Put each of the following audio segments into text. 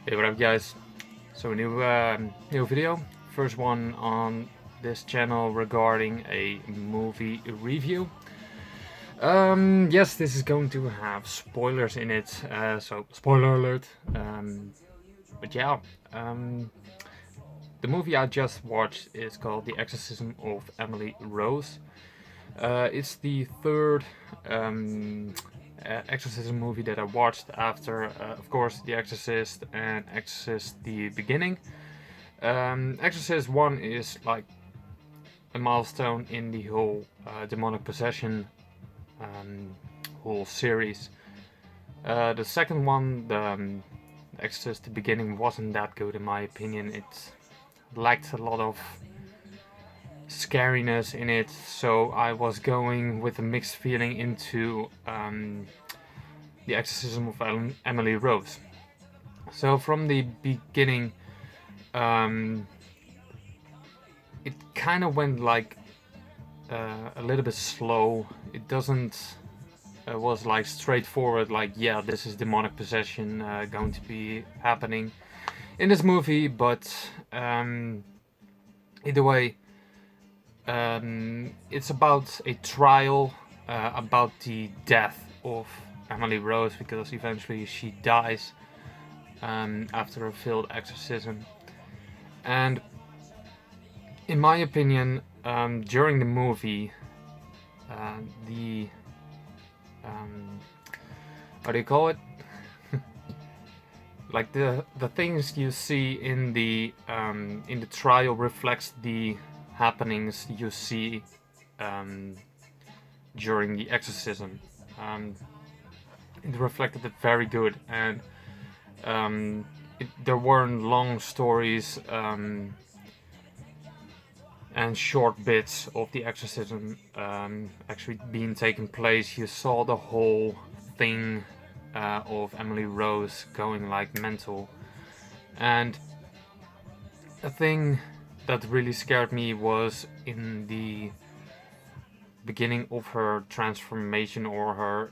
Hey, what up, guys? So new video, first one on this channel regarding a movie review. Yes, this is going to have spoilers in it, so spoiler alert. But yeah, um, the movie I just watched is called The Exorcism of Emily Rose. It's the third Exorcism movie that I watched after, of course, The Exorcist and Exorcist the Beginning. Exorcist 1 is like a milestone in the whole demonic possession whole series. The second one, the Exorcist the Beginning, wasn't that good in my opinion. It lacked a lot of scariness in it, so I was going with a mixed feeling into The Exorcism of Emily Rose. So from the beginning, um, it kind of went like a little bit slow. It doesn't was like straightforward. Like, yeah, this is demonic possession going to be happening in this movie, but either way, it's about a trial about the death of Emily Rose because eventually she dies after a failed exorcism. And in my opinion, during the movie, the um, how do you call it? Like the things you see in the trial reflects the happenings you see um, during the exorcism. Um, it reflected it very good, and there weren't long stories and short bits of the exorcism actually being taken place. You saw the whole thing of Emily Rose going like mental, and the thing that really scared me was in the beginning of her transformation, or her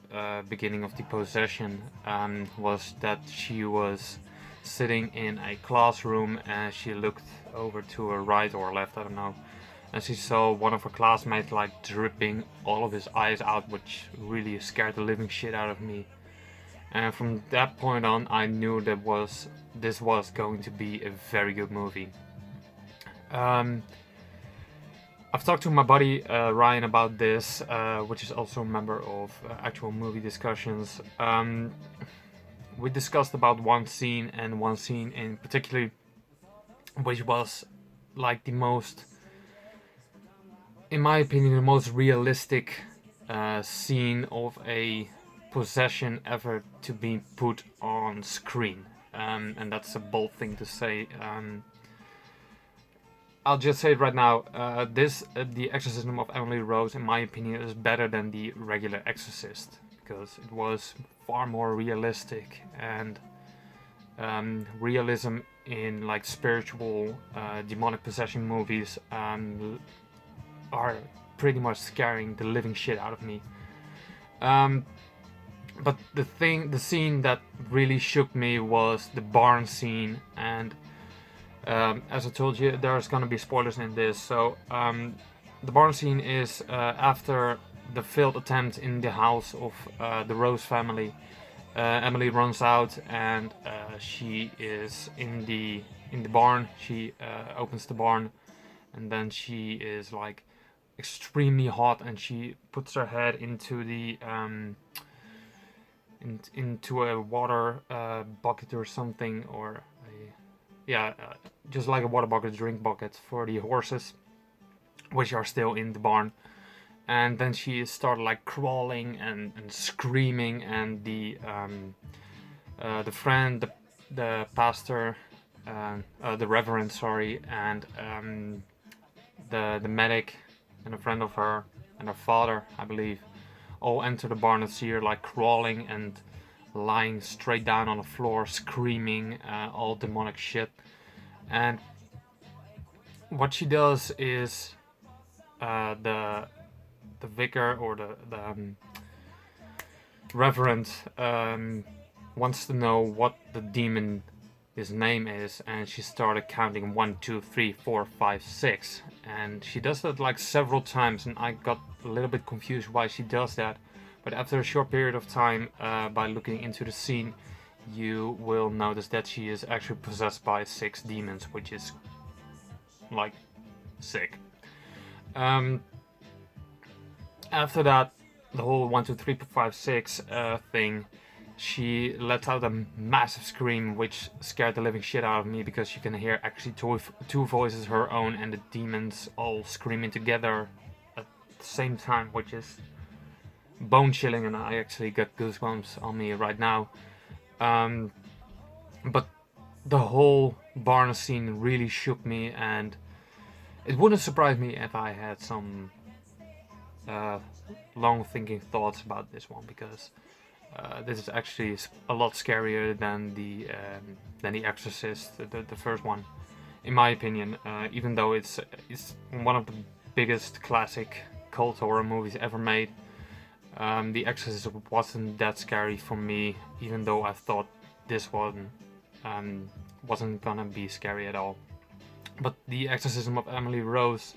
beginning of the possession, was that she was sitting in a classroom and she looked over to her right or left, I don't know, and she saw one of her classmates like dripping all of his eyes out, which really scared the living shit out of me. And from that point on, I knew this was going to be a very good movie. Um, I've talked to my buddy Ryan about this, which is also a member of actual movie discussions. We discussed about one scene, and one scene in particular, which was like the most, in my opinion, the most realistic scene of a possession ever to be put on screen. And that's a bold thing to say. I'll just say it right now. The Exorcism of Emily Rose, in my opinion, is better than the regular Exorcist because it was far more realistic, and realism in like spiritual demonic possession movies are pretty much scaring the living shit out of me. But the scene that really shook me was the barn scene, and as I told you, there's gonna be spoilers in this. So the barn scene is after the failed attempt in the house of the Rose family. Emily runs out, and she is in the barn. She opens the barn, and then she is like extremely hot, and she puts her head into the into a water bucket or something, or yeah, just like a water bucket, drink bucket for the horses, which are still in the barn. And then she started like crawling and screaming, and the friend, the pastor, the reverend, sorry, and the medic, and a friend of her, and her father, I believe, all enter the barn and see her like crawling and lying straight down on the floor, screaming all demonic shit. And what she does is the vicar, or the reverend, wants to know what the demon his name is, and she started counting 1, 2, 3, 4, 5, 6, and she does that like several times, and I got a little bit confused why she does that. But after a short period of time, by looking into the scene, you will notice that she is actually possessed by 6 demons, which is like sick. After that, the whole 1, 2, 3, 4, 5, 6 thing, she let out a massive scream, which scared the living shit out of me, because you can hear actually two voices, her own and the demons, all screaming together at the same time, which is bone chilling, and I actually got goosebumps on me right now. But the whole barn scene really shook me, and it wouldn't surprise me if I had some long thinking thoughts about this one, because this is actually a lot scarier than the Exorcist, the first one, in my opinion. Even though it's one of the biggest classic cult horror movies ever made, the Exorcist wasn't that scary for me, even though I thought this one wasn't gonna be scary at all. But the Exorcism of Emily Rose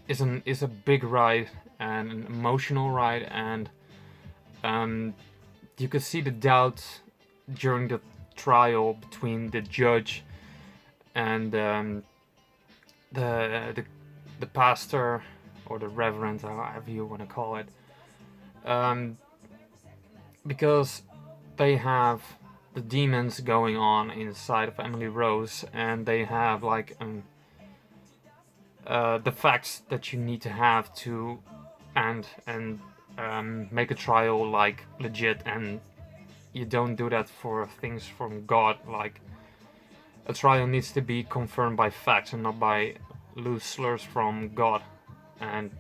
is a big ride and an emotional ride, and you could see the doubt during the trial between the judge and the pastor, or the reverend, however you want to call it, because they have the demons going on inside of Emily Rose, and they have like the facts that you need to have to make a trial like legit, and you don't do that for things from God. Like, a trial needs to be confirmed by facts and not by loose slurs from God. And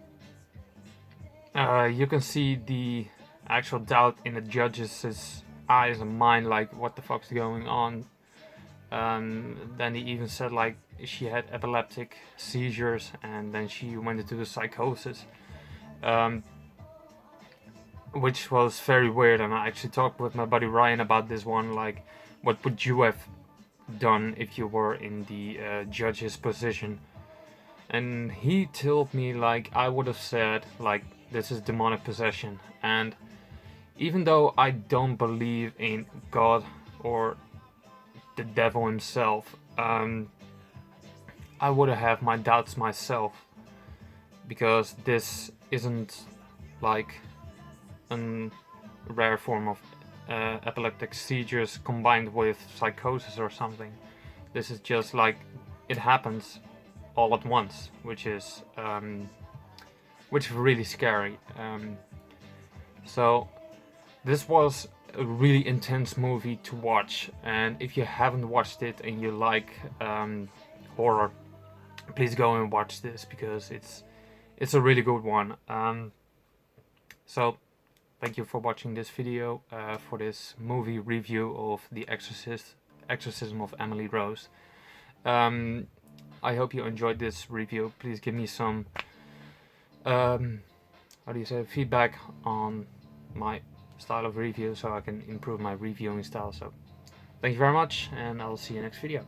you can see the actual doubt in the judge's eyes and mind, like, what the fuck's going on. Then he even said like she had epileptic seizures, and then she went into the psychosis, which was very weird. And I actually talked with my buddy Ryan about this one, like, what would you have done if you were in the judge's position? And he told me like I would have said like, this is demonic possession. And even though I don't believe in God or the devil himself, I would have my doubts myself, because this isn't like a rare form of epileptic seizures combined with psychosis or something. This is just like, it happens all at once, which is really scary. So this was a really intense movie to watch, and if you haven't watched it and you like horror, please go and watch this, because it's a really good one. So thank you for watching this video for this movie review of The Exorcism of Emily Rose. I hope you enjoyed this review. Please give me some feedback on my style of review, so I can improve my reviewing style. So thank you very much, and I'll see you next video.